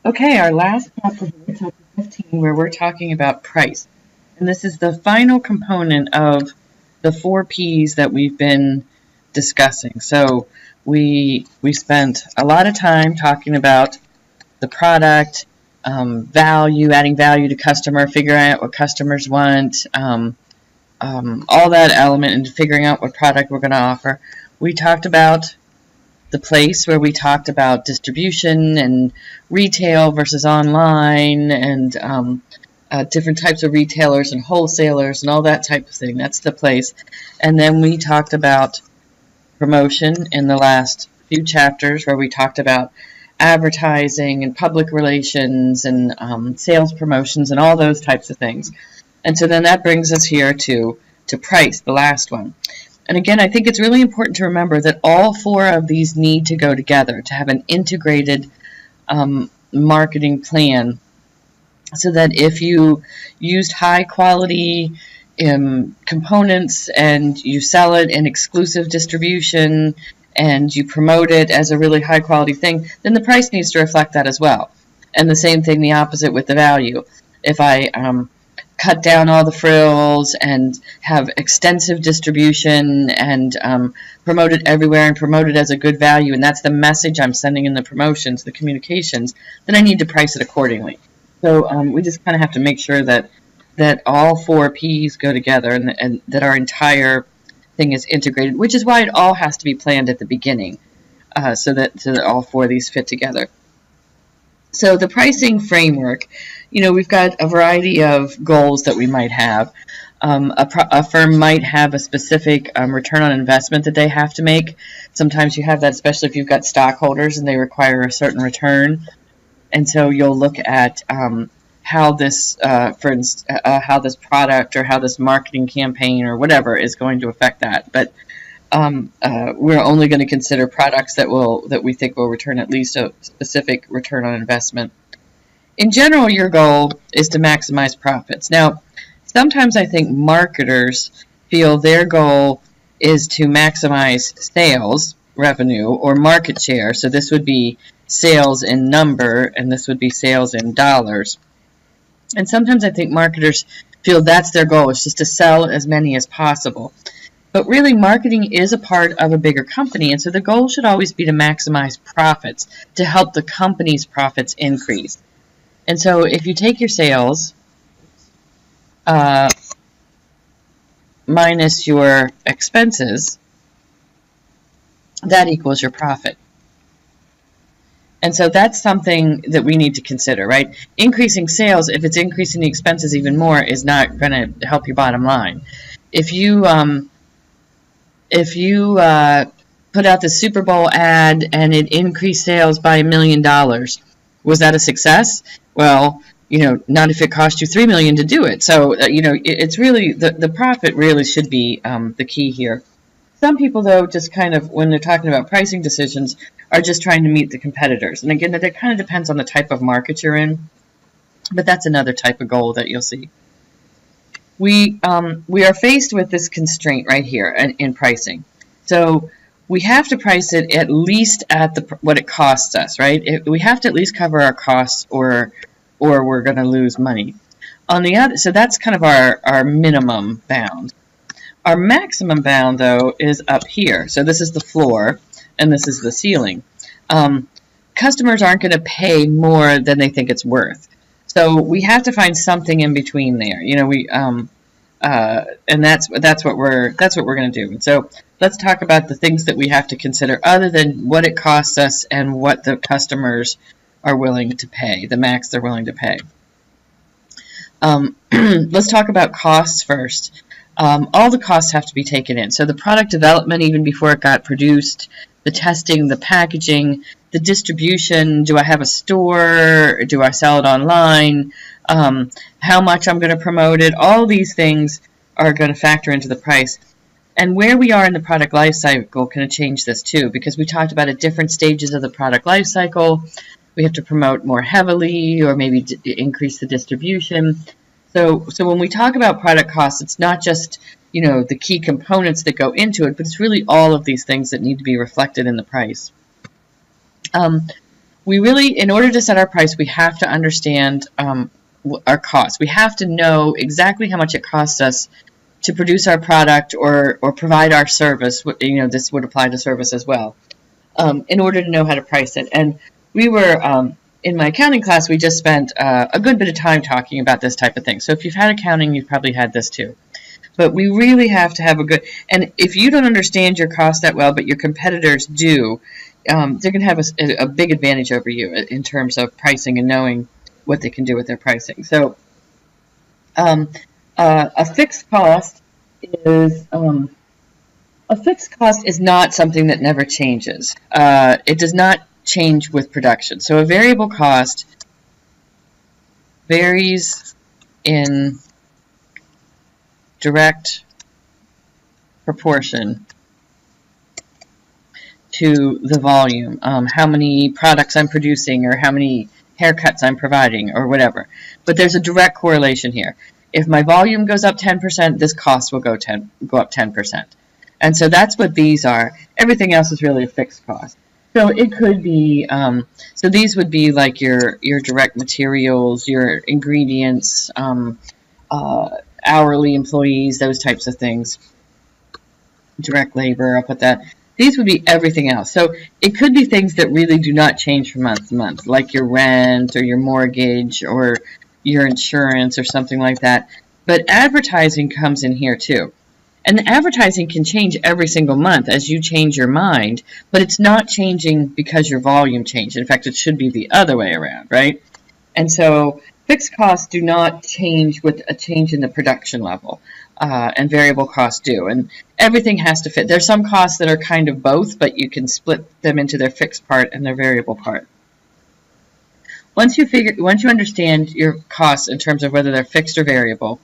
Okay, our last chapter here, chapter 15, where we're talking about price. And this is the final component of the 4 P's that we've been discussing. So we spent a lot of time talking about the product, value, adding value to customer, figuring out what customers want, all that element, and figuring out what product we're going to offer. We talked about the place, where we talked about distribution and retail versus online, and different types of retailers and wholesalers and all that type of thing. That's the place. And then we talked about promotion in the last few chapters, where we talked about advertising and public relations and sales promotions and all those types of things. And so then that brings us here to price, the last one. And again, I think it's really important to remember that all 4 of these need to go together to have an integrated marketing plan, so that if you used high quality components and you sell it in exclusive distribution and you promote it as a really high quality thing, then the price needs to reflect that as well. And the same thing, the opposite with the value. If I cut down all the frills and have extensive distribution and promote it everywhere and promote it as a good value, and that's the message I'm sending in the promotions, the communications, then I need to price it accordingly. So we just kind of have to make sure that all 4 P's go together, and that our entire thing is integrated, which is why it all has to be planned at the beginning, so that all 4 of these fit together. So the pricing framework, we've got a variety of goals that we might have. A firm might have a specific return on investment that they have to make. Sometimes you have that, especially if you've got stockholders and they require a certain return. And so you'll look at how this, for instance, how this product or how this marketing campaign or whatever is going to affect that. But we're only going to consider products that we think will return at least a specific return on investment. In general, your goal is to maximize profits. Now, sometimes I think marketers feel their goal is to maximize sales revenue or market share. So this would be sales in number, and this would be sales in dollars. And sometimes I think marketers feel that's their goal, is just to sell as many as possible. But really, marketing is a part of a bigger company, and so the goal should always be to maximize profits, to help the company's profits increase. And so if you take your sales minus your expenses, that equals your profit. And so that's something that we need to consider, right? Increasing sales, if it's increasing the expenses even more, is not going to help your bottom line. If you put out the Super Bowl ad and it increased sales by $1 million, was that a success? Well, not if it cost you $3 million to do it. So, it's really, the profit really should be the key here. Some people, though, just kind of, when they're talking about pricing decisions, are just trying to meet the competitors. And again, that kind of depends on the type of market you're in. But that's another type of goal that you'll see. We are faced with this constraint right here in pricing. So we have to price it at least at what it costs us, right? We have to at least cover our costs, or we're going to lose money. On the other, so that's kind of our minimum bound. Our maximum bound, though, is up here. So this is the floor, and this is the ceiling. Customers aren't going to pay more than they think it's worth. So we have to find something in between there. And that's what we're going to do. And so let's talk about the things that we have to consider other than what it costs us and what the customers are willing to pay, the max they're willing to pay. Let's talk about costs first. All the costs have to be taken in. So the product development, even before it got produced, the testing, the packaging, the distribution. Do I have a store? Do I sell it online? How much I'm going to promote it? All these things are going to factor into the price. And where we are in the product life cycle can change this too, because we talked about at different stages of the product life cycle. We have to promote more heavily, or maybe increase the distribution. So when we talk about product costs, it's not just, the key components that go into it, but it's really all of these things that need to be reflected in the price. we really, in order to set our price, we have to understand our costs. We have to know exactly how much it costs us to produce our product or provide our service. This would apply to service as well, in order to know how to price it. And we were, in my accounting class, we just spent a good bit of time talking about this type of thing. So if you've had accounting, you've probably had this too. But we really have to have a good, and if you don't understand your cost that well, but your competitors do, they're going to have a big advantage over you in terms of pricing and knowing what they can do with their pricing. So a fixed cost is not something that never changes. It does not change with production. So a variable cost varies in direct proportion to the volume, how many products I'm producing or how many haircuts I'm providing or whatever. But there's a direct correlation here. If my volume goes up 10%, this cost will go up 10%. And so that's what these are. Everything else is really a fixed cost. So it could be, so these would be like your direct materials, your ingredients, hourly employees, those types of things. Direct labor, I'll put that. These would be everything else. So it could be things that really do not change from month to month, like your rent or your mortgage or your insurance or something like that. But advertising comes in here too. And the advertising can change every single month as you change your mind, but it's not changing because your volume changed. In fact, it should be the other way around, right? And so fixed costs do not change with a change in the production level, and variable costs do. And everything has to fit. There's some costs that are kind of both, but you can split them into their fixed part and their variable part. Once you understand your costs in terms of whether they're fixed or variable,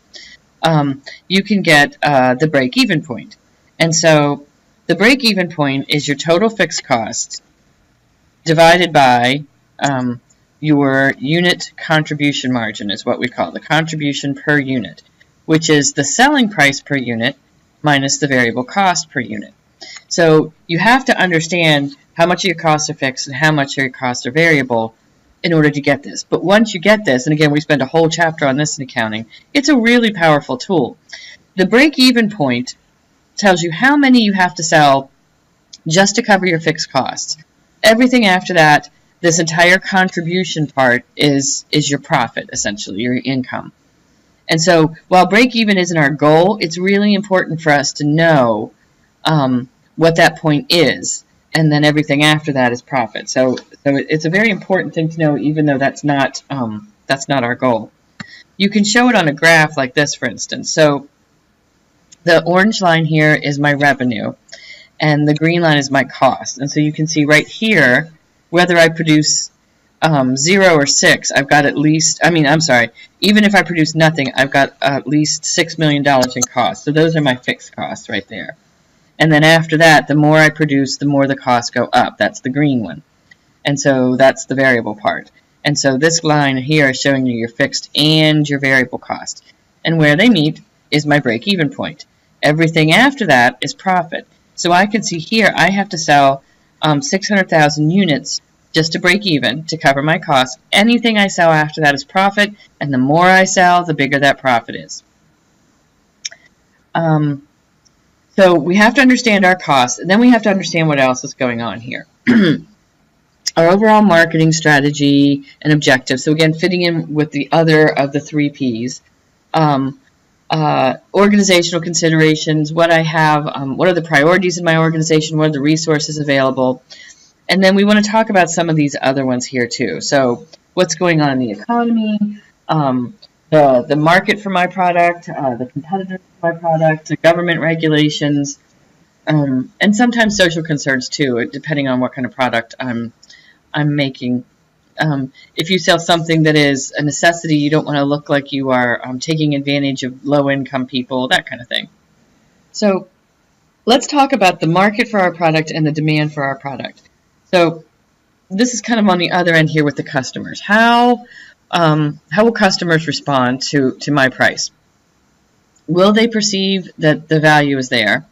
you can get the break-even point. And so the break-even point is your total fixed costs divided by your unit contribution margin, is what we call it, the contribution per unit, which is the selling price per unit minus the variable cost per unit. So you have to understand how much of your costs are fixed and how much of your costs are variable in order to get this. But once you get this, and again, we spent a whole chapter on this in accounting, it's a really powerful tool. The break-even point tells you how many you have to sell just to cover your fixed costs. Everything after that, this entire contribution part is your profit, essentially, your income. And so while break-even isn't our goal, it's really important for us to know what that point is, and then everything after that is profit. So it's a very important thing to know, even though that's not our goal. You can show it on a graph like this, for instance. So the orange line here is my revenue, and the green line is my cost. And so you can see right here, whether I produce 0 or 6, I've got at least, even if I produce nothing, I've got at least $6 million in costs. So those are my fixed costs right there. And then after that, the more I produce, the more the costs go up. That's the green one. And so that's the variable part. And so this line here is showing you your fixed and your variable cost. And where they meet is my break-even point. Everything after that is profit. So I can see here I have to sell 600,000 units just to break even, to cover my costs. Anything I sell after that is profit, and the more I sell, the bigger that profit is. So we have to understand our costs, and then we have to understand what else is going on here. Our overall marketing strategy and objectives. So again, fitting in with the other of the 3 Ps. Organizational considerations, what I have, what are the priorities in my organization, what are the resources available. And then we want to talk about some of these other ones here too. So what's going on in the economy, the market for my product, the competitors for my product, the government regulations, and sometimes social concerns too, depending on what kind of product I'm making. If you sell something that is a necessity, you don't want to look like you are taking advantage of low-income people, that kind of thing. So let's talk about the market for our product and the demand for our product. So this is kind of on the other end here with the customers. How will customers respond to my price? Will they perceive that the value is there?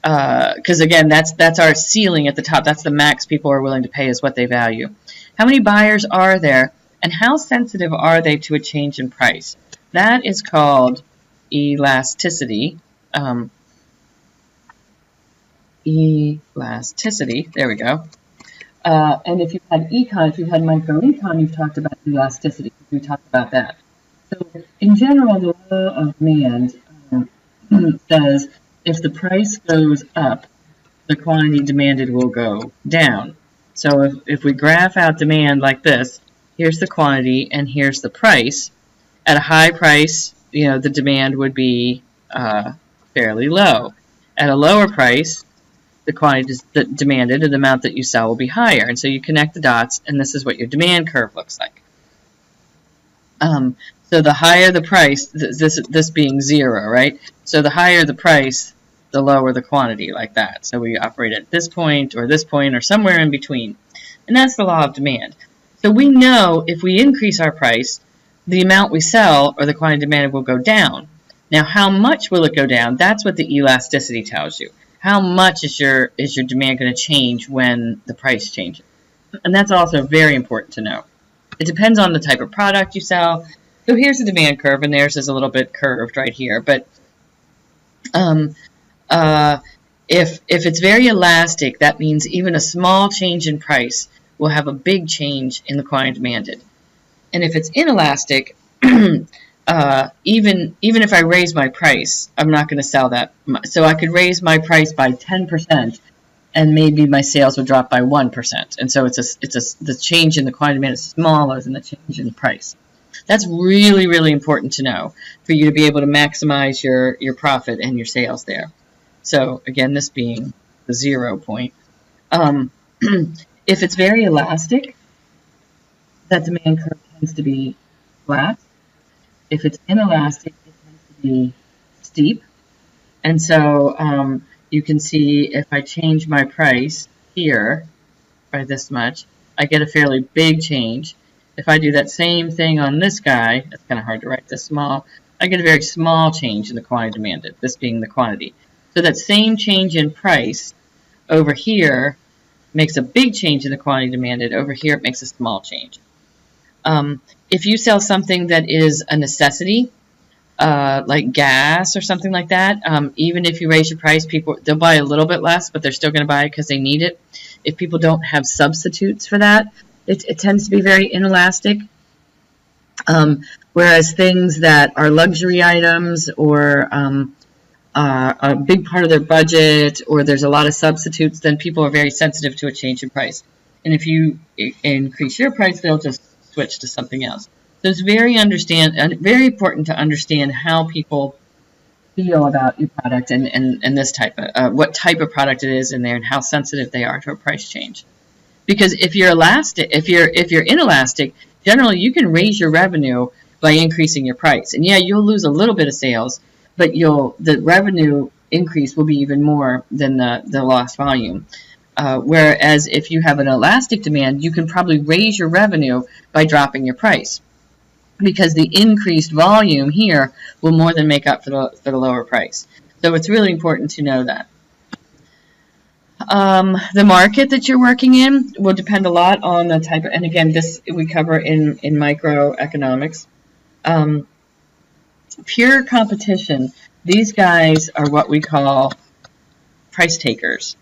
because again, that's our ceiling at the top. That's the max people are willing to pay is what they value. How many buyers are there, and how sensitive are they to a change in price? That is called elasticity. Elasticity. There we go. And if you've had econ, if you've had microecon, you've talked about elasticity. We talked about that. So in general, the law of demand says if the price goes up, the quantity demanded will go down. So if we graph out demand like this, here's the quantity and here's the price. At a high price, the demand would be fairly low. At a lower price, the quantity demanded and the amount that you sell will be higher. And so you connect the dots, and this is what your demand curve looks like. So the higher the price, this being 0, right? So the higher the price, the lower the quantity, like that. So we operate at this point or somewhere in between. And that's the law of demand. So we know if we increase our price, the amount we sell or the quantity demanded will go down. Now, how much will it go down? That's what the elasticity tells you. How much is your demand going to change when the price changes? And that's also very important to know. It depends on the type of product you sell. So here's the demand curve, and theirs is a little bit curved right here. But if it's very elastic, that means even a small change in price will have a big change in the quantity demanded. And if it's inelastic, even if I raise my price, I'm not going to sell that much. So I could raise my price by 10%, and maybe my sales would drop by 1%. And so the change in the quantity demand is smaller than the change in the price. That's really, really important to know for you to be able to maximize your profit and your sales there. So again, this being the 0 point. If it's very elastic, that demand curve tends to be flat. If it's inelastic, it tends to be steep. And so you can see if I change my price here by this much, I get a fairly big change. If I do that same thing on this guy, it's kind of hard to write this small, I get a very small change in the quantity demanded, this being the quantity. So that same change in price over here makes a big change in the quantity demanded. Over here, it makes a small change. If you sell something that is a necessity, like gas or something like that, even if you raise your price, they'll buy a little bit less, but they're still going to buy it because they need it. If people don't have substitutes for that, it tends to be very inelastic. Whereas things that are luxury items or a big part of their budget, or there's a lot of substitutes, then people are very sensitive to a change in price. And if you increase your price, they'll just switch to something else. So it's very important to understand how people feel about your product and this type of what type of product it is in there and how sensitive they are to a price change. Because if you're inelastic, generally you can raise your revenue by increasing your price. And yeah, you'll lose a little bit of sales, but the revenue increase will be even more than the lost volume. Whereas if you have an elastic demand, you can probably raise your revenue by dropping your price, because the increased volume here will more than make up for the lower price. So it's really important to know that. The market that you're working in will depend a lot on the type of, and again, this we cover in microeconomics. Pure competition, these guys are what we call price takers.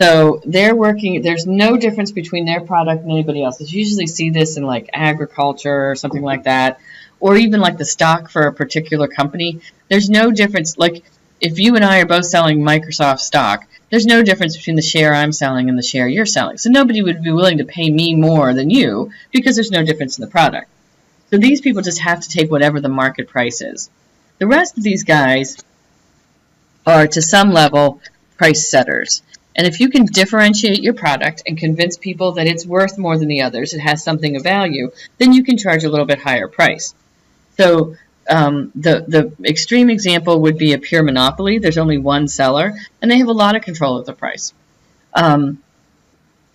So there's no difference between their product and anybody else's. You usually see this in like agriculture or something like that, or even like the stock for a particular company. There's no difference. Like if you and I are both selling Microsoft stock, there's no difference between the share I'm selling and the share you're selling. So nobody would be willing to pay me more than you because there's no difference in the product. So these people just have to take whatever the market price is. The rest of these guys are, to some level, price setters. And if you can differentiate your product and convince people that it's worth more than the others, it has something of value, then you can charge a little bit higher price. So the extreme example would be a pure monopoly. There's only one seller, and they have a lot of control of the price. An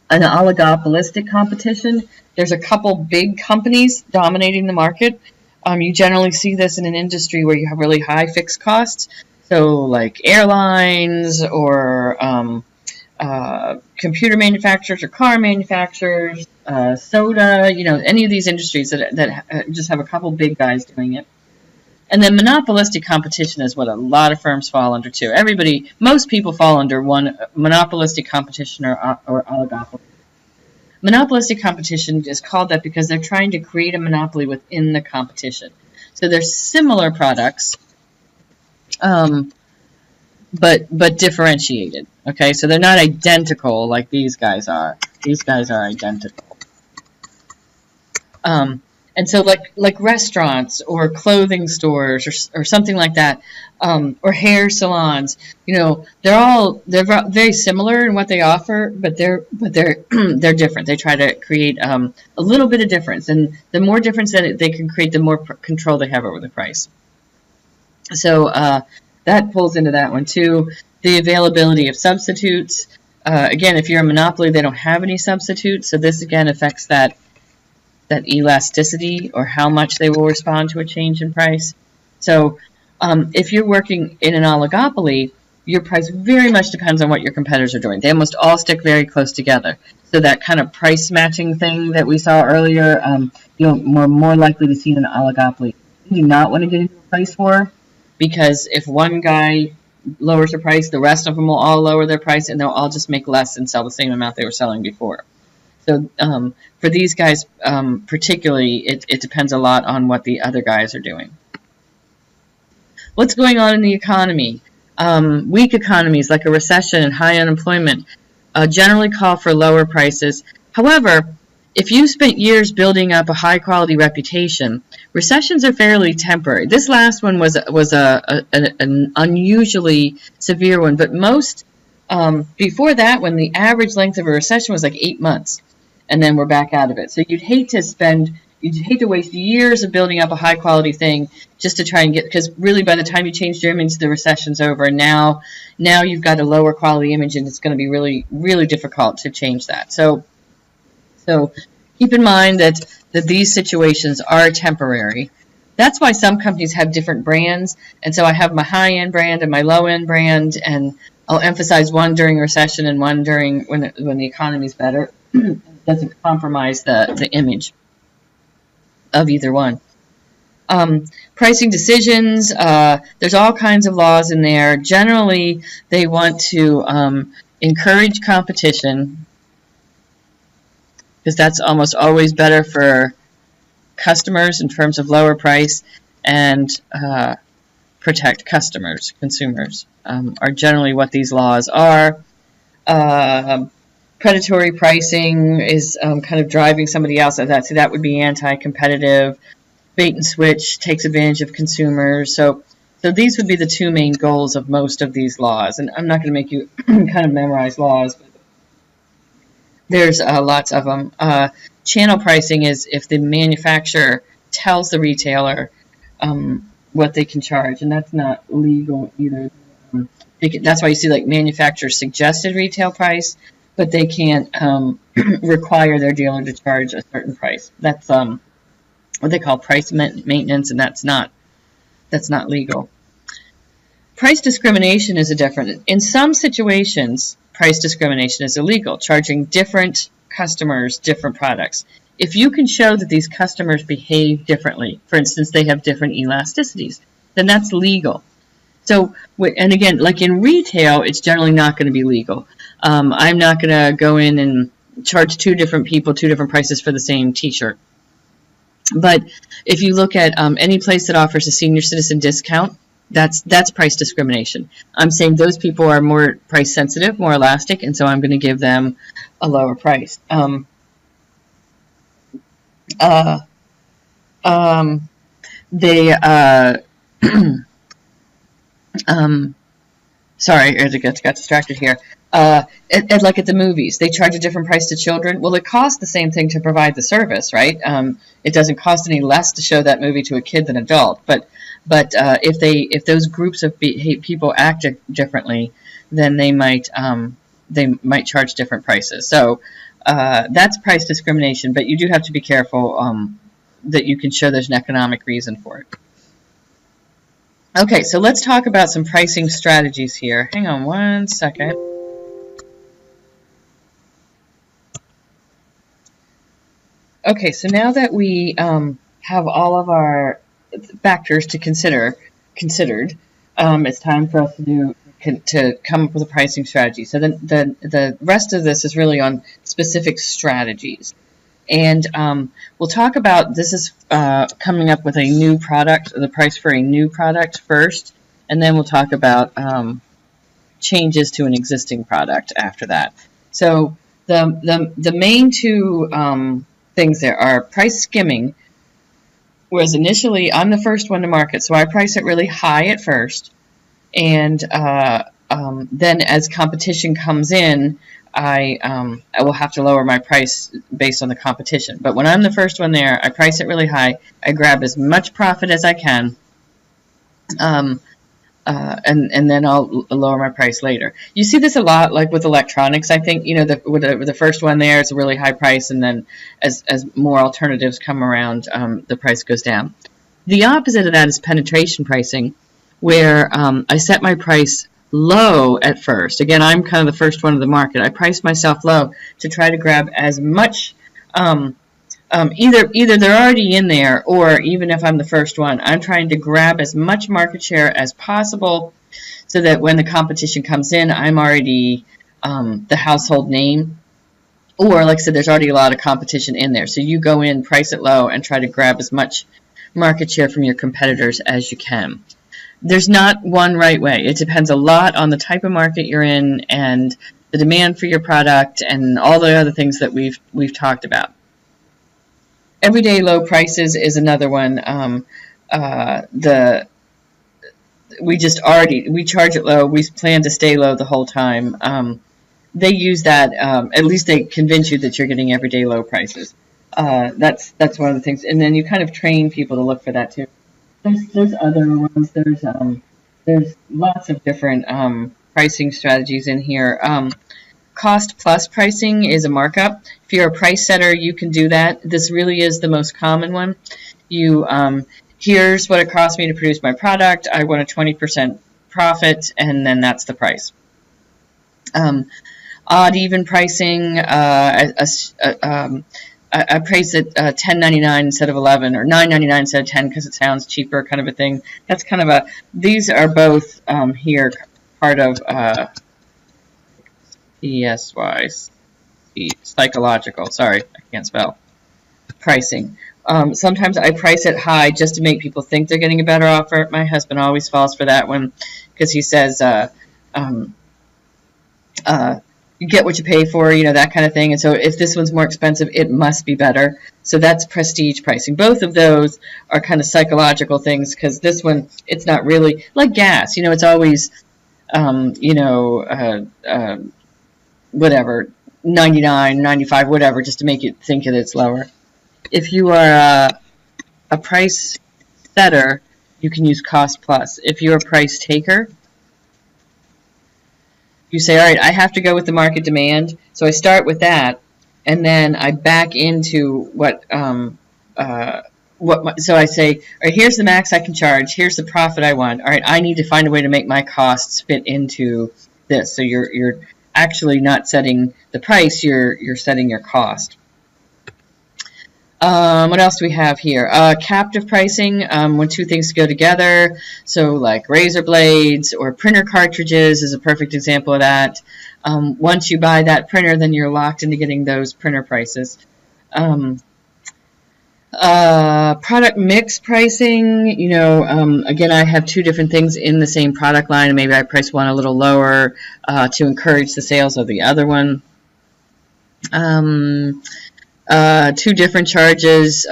oligopolistic competition, there's a couple big companies dominating the market. You generally see this in an industry where you have really high fixed costs. So like airlines or computer manufacturers or car manufacturers, soda, any of these industries that just have a couple big guys doing it. And then monopolistic competition is what a lot of firms fall under too. Most people fall under one, monopolistic competition or oligopoly. Monopolistic competition is called that because they're trying to create a monopoly within the competition. So they're similar products, but differentiated. Okay, so they're not identical like these guys are. These guys are identical. And so like restaurants or clothing stores or something like that, or hair salons, they're very similar in what they offer, but they're they're different. They try to create a little bit of difference, and the more difference that they can create, the more control they have over the price. So that pulls into that one too. The availability of substitutes. Again, if you're a monopoly, they don't have any substitutes, so this again affects that elasticity, or how much they will respond to a change in price. So if you're working in an oligopoly, your price very much depends on what your competitors are doing. They almost all stick very close together. So that kind of price matching thing that we saw earlier, you're more likely to see in an oligopoly. You do not want to get into a price war, because if one guy lowers the price, the rest of them will all lower their price, and they'll all just make less and sell the same amount they were selling before. So for these guys particularly, it depends a lot on what the other guys are doing. What's going on in the economy? Weak economies like a recession and high unemployment generally call for lower prices. However, if you spent years building up a high-quality reputation, recessions are fairly temporary. This last one was an unusually severe one, but most before that, when the average length of a recession was like 8 months, and then we're back out of it. So you'd hate to waste years of building up a high quality thing just to try and because really by the time you change your image, the recession's over, and now you've got a lower quality image, and it's going to be really, really difficult to change that. So keep in mind that these situations are temporary. That's why some companies have different brands, and so I have my high-end brand and my low-end brand, and I'll emphasize one during a recession and one during when the economy's better. It doesn't compromise the image of either one. Pricing decisions, there's all kinds of laws in there. Generally, they want to encourage competition, because that's almost always better for customers in terms of lower price, and protect consumers are generally what these laws are. Predatory pricing is kind of driving somebody else at that, so that would be anti-competitive. Bait and switch takes advantage of consumers. So these would be the two main goals of most of these laws, and I'm not going to make you kind of memorize laws, but there's lots of them. Channel pricing is if the manufacturer tells the retailer what they can charge, and that's not legal either. That's why you see like manufacturer suggested retail price, but they can't require their dealer to charge a certain price. That's what they call price maintenance, and that's not legal. Price discrimination is in some situations, price discrimination is illegal, charging different customers different products. If you can show that these customers behave differently, for instance, they have different elasticities, then that's legal. So, and again, like in retail, it's generally not going to be legal. I'm not going to go in and charge two different people two different prices for the same t-shirt. But if you look at any place that offers a senior citizen discount, that's price discrimination. I'm saying those people are more price sensitive, more elastic, and so I'm going to give them a lower price. Sorry, I got distracted here. Like at the movies, they charge a different price to children. Well, it costs the same thing to provide the service, right? It doesn't cost any less to show that movie to a kid than an adult. But if those groups of people act differently, then they might charge different prices. So that's price discrimination. But you do have to be careful that you can show there's an economic reason for it. Okay, so let's talk about some pricing strategies here. Hang on one second. Okay, so now that we have all of our factors to considered, it's time for us to come up with a pricing strategy. So the rest of this is really on specific strategies. And we'll talk about, this is coming up with a new product, the price for a new product first, and then we'll talk about changes to an existing product after that. So the main two things there are price skimming, whereas initially I'm the first one to market, so I price it really high at first, and then as competition comes in, I will have to lower my price based on the competition. But when I'm the first one there, I price it really high. I grab as much profit as I can, and then I'll lower my price later. You see this a lot, like with electronics. I think with the first one there, it's a really high price, and then as more alternatives come around, the price goes down. The opposite of that is penetration pricing, where I set my price low at first. Again, I'm kind of the first one of the market. I price myself low to try to grab as much, either they're already in there, or even if I'm the first one, I'm trying to grab as much market share as possible so that when the competition comes in, I'm already the household name. Or, like I said, there's already a lot of competition in there. So you go in, price it low, and try to grab as much market share from your competitors as you can. There's not one right way. It depends a lot on the type of market you're in and the demand for your product and all the other things that we've talked about. Everyday low prices is another one. We charge it low. We plan to stay low the whole time. They use that. At least they convince you that you're getting everyday low prices. That's one of the things. And then you kind of train people to look for that too. There's other ones. There's lots of different pricing strategies in here. Cost plus pricing is a markup. If you're a price setter, you can do that. This really is the most common one. Here's what it cost me to produce my product. I want a 20% profit, and then that's the price. Odd even pricing. I price it $10.99 instead of $11, or $9.99 instead of $10 because it sounds cheaper, kind of a thing. That's kind of these are both here part of PSY, psychological. Sorry, I can't spell. Pricing. Sometimes I price it high just to make people think they're getting a better offer. My husband always falls for that one because he says, you get what you pay for, that kind of thing. And so if this one's more expensive, it must be better. So that's prestige pricing. Both of those are kind of psychological things because this one, it's not really like gas. It's always, whatever, 99, 95, whatever, just to make you think that it's lower. If you are a price setter, you can use cost plus. If you're a price taker, you say, all right, I have to go with the market demand. So I start with that, and then I back into so I say, all right, here's the max I can charge. Here's the profit I want. All right, I need to find a way to make my costs fit into this. So you're actually not setting the price, you're setting your cost. What else do we have here? Captive pricing, when two things go together. So like razor blades or printer cartridges is a perfect example of that. Once you buy that printer, then you're locked into getting those printer prices. Product mix pricing, again, I have two different things in the same product line, and maybe I price one a little lower to encourage the sales of the other one. Two different charges.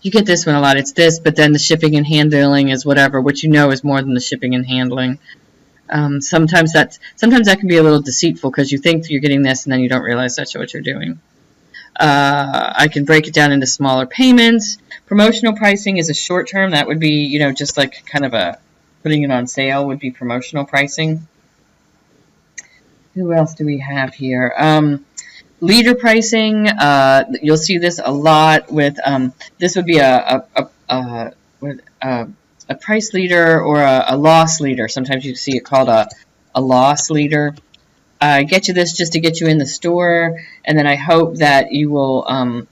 You get this one a lot. It's this, but then the shipping and handling is whatever, which is more than the shipping and handling. Sometimes that can be a little deceitful because you think you're getting this and then you don't realize that's what you're doing. I can break it down into smaller payments. Promotional pricing is a short term. That would be, just like kind of putting it on sale would be promotional pricing. Who else do we have here? Leader pricing, you'll see this a lot with, this would be price leader or a loss leader. Sometimes you see it called a loss leader. I get you this just to get you in the store, and then I hope that you will,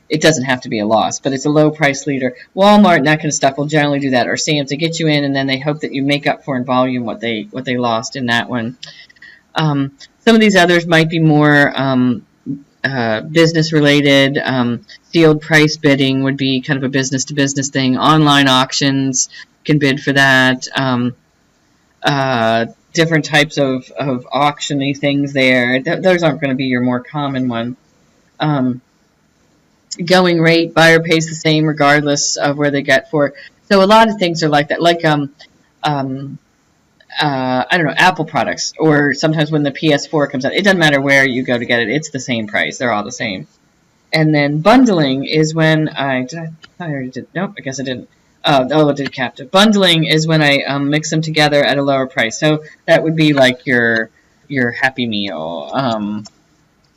it doesn't have to be a loss, but it's a low price leader. Walmart and that kind of stuff will generally do that, or Sam's. They get you in, and then they hope that you make up for in volume what they lost in that one. Some of these others might be more business related. Sealed price bidding would be kind of a business to business thing. Online auctions can bid for that. Different types of auction-y things there. Those aren't going to be your more common one. Going rate, buyer pays the same regardless of where they get for it. So a lot of things are like that. Like I don't know, Apple products, or sometimes when the PS4 comes out, it doesn't matter where you go to get it, it's the same price. They're all the same. And then bundling is when I already did. Nope, I guess I didn't. I did captive. Bundling is when I mix them together at a lower price. So that would be like your Happy Meal,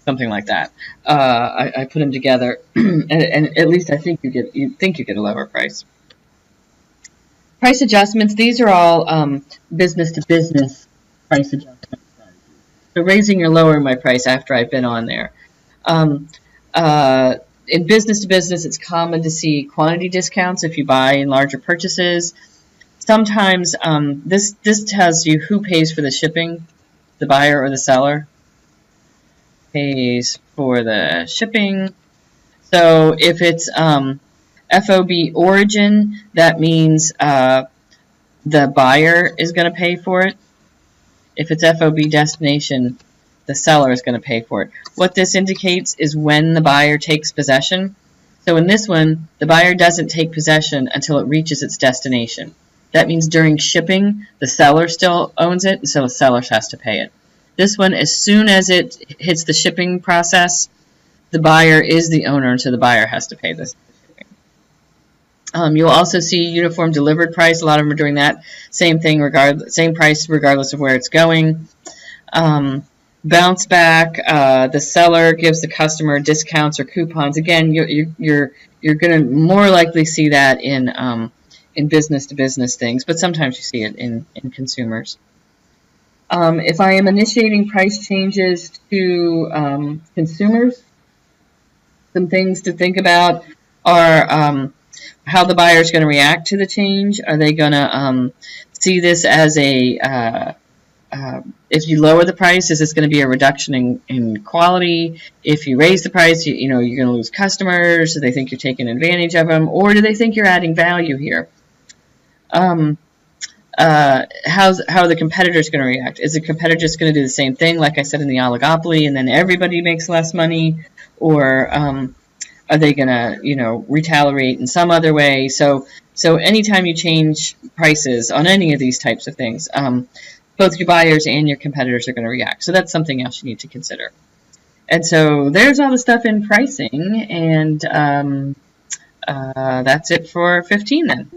something like that. I put them together, and at least I think you get a lower price. Price adjustments. These are all business to business price adjustments. So raising or lowering my price after I've been on there. In business to business, it's common to see quantity discounts if you buy in larger purchases. Sometimes this tells you who pays for the shipping, the buyer or the seller pays for the shipping. So if it's FOB origin, that means the buyer is going to pay for it. If it's FOB destination, the seller is going to pay for it. What this indicates is when the buyer takes possession. So in this one, the buyer doesn't take possession until it reaches its destination. That means during shipping, the seller still owns it, and so the seller has to pay it. This one, as soon as it hits the shipping process, the buyer is the owner, and so the buyer has to pay this. You'll also see uniform delivered price. A lot of them are doing that. Same thing, same price regardless of where it's going. Bounce back. The seller gives the customer discounts or coupons. Again, you're going to more likely see that in business to business things, but sometimes you see it in consumers. If I am initiating price changes to consumers, some things to think about are how the buyer is going to react to the change. Are they going to see this as a if you lower the price, is this going to be a reduction in quality? If you raise the price, you're going to lose customers. Do they think you're taking advantage of them, or do they think you're adding value here? How are the competitors going to react? Is the competitor just going to do the same thing, like I said in the oligopoly, and then everybody makes less money, or are they going to, retaliate in some other way? So anytime you change prices on any of these types of things, both your buyers and your competitors are going to react. So that's something else you need to consider. And so there's all the stuff in pricing, and that's it for 15 then.